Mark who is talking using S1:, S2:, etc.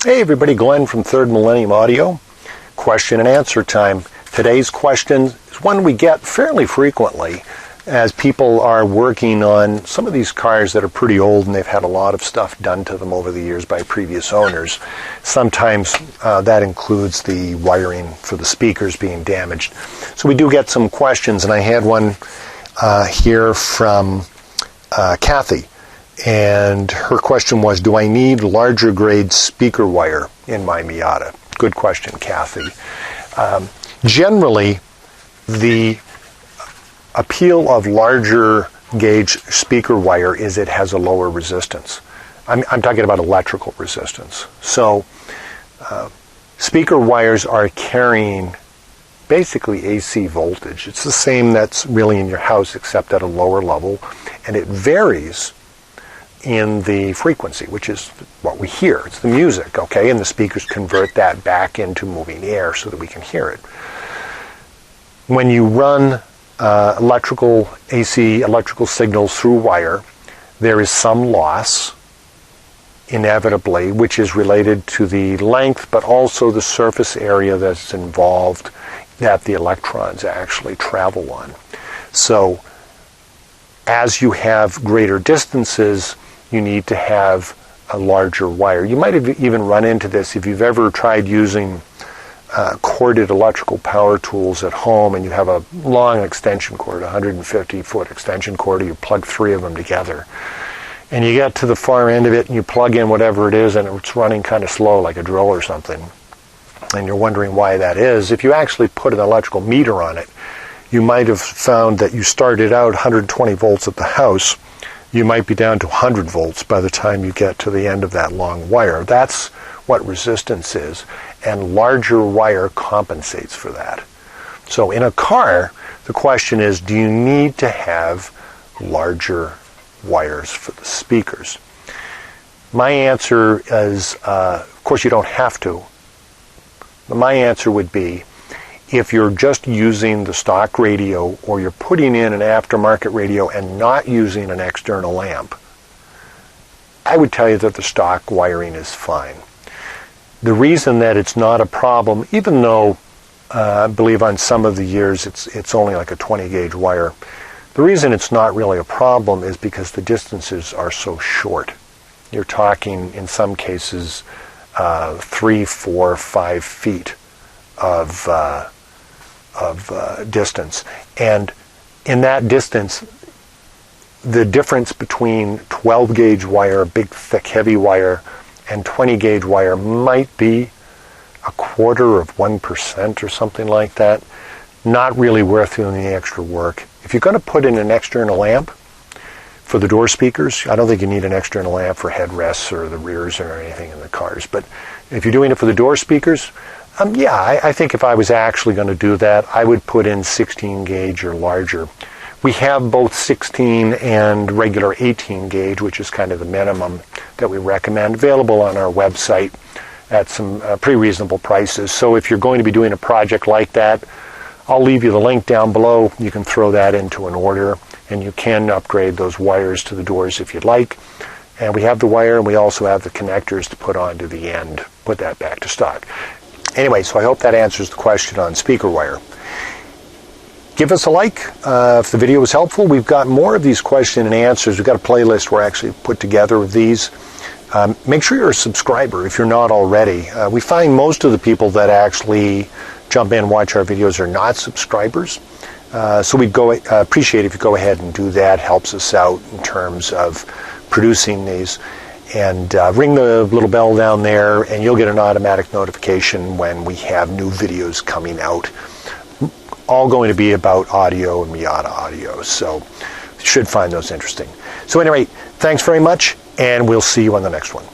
S1: Hey everybody, Glenn from Third Millennium Audio. Question and answer time. Today's question is one we get fairly frequently as people are working on some of these cars that are pretty old and they've had a lot of stuff done to them over the years by previous owners. Sometimes that includes the wiring for the speakers being damaged. So we do get some questions, and I had one here from Kathy. And her question was, do I need larger grade speaker wire in my Miata? Good question, Kathy. Generally, the appeal of larger gauge speaker wire is it has a lower resistance. I'm talking about electrical resistance. So speaker wires are carrying basically AC voltage. It's the same that's really in your house except at a lower level, and it varies in the frequency, which is what we hear. It's the music, okay? And the speakers convert that back into moving air so that we can hear it. When you run AC electrical signals through wire, there is some loss, inevitably, which is related to the length, but also the surface area that's involved that the electrons actually travel on. So as you have greater distances, you need to have a larger wire. You might have even run into this if you've ever tried using corded electrical power tools at home and you have a long extension cord, 150-foot extension cord, you plug 3 of them together. And you get to the far end of it and you plug in whatever it is and it's running kind of slow like a drill or something. And you're wondering why that is. If you actually put an electrical meter on it, you might have found that you started out 120 volts at the house. You might be down to 100 volts by the time you get to the end of that long wire. That's what resistance is, and larger wire compensates for that. So in a car, the question is, do you need to have larger wires for the speakers? My answer is, of course you don't have to. But my answer would be, if you're just using the stock radio or you're putting in an aftermarket radio and not using an external amp, I would tell you that the stock wiring is fine. The reason that it's not a problem, even though I believe on some of the years it's only like a 20 gauge wire, the reason it's not really a problem is because the distances are so short. You're talking in some cases 3, 4, 5 feet of distance, and in that distance the difference between 12 gauge wire, big thick heavy wire, and 20 gauge wire might be 0.25% or something like that. Not really worth doing the extra work. If you're going to put in an external amp for the door speakers, I don't think you need an external amp for headrests or the rears or anything in the cars, but if you're doing it for the door speakers, I think if I was actually going to do that, I would put in 16 gauge or larger. We have both 16 and regular 18 gauge, which is kind of the minimum that we recommend, available on our website at some pretty reasonable prices. So if you're going to be doing a project like that, I'll leave you the link down below. You can throw that into an order, and you can upgrade those wires to the doors if you'd like. And we have the wire, and we also have the connectors to put onto the end, put that back to stock. Anyway, so I hope that answers the question on speaker wire. Give us a like if the video was helpful. We've got more of these question and answers. We've got a playlist we're actually put together of these. Make sure you're a subscriber if you're not already. We find most of the people that actually jump in and watch our videos are not subscribers. So we'd appreciate if you go ahead and do that. Helps us out in terms of producing these. And ring the little bell down there and you'll get an automatic notification when we have new videos coming out. All going to be about audio and Miata audio, so you should find those interesting. So anyway, thanks very much, and we'll see you on the next one.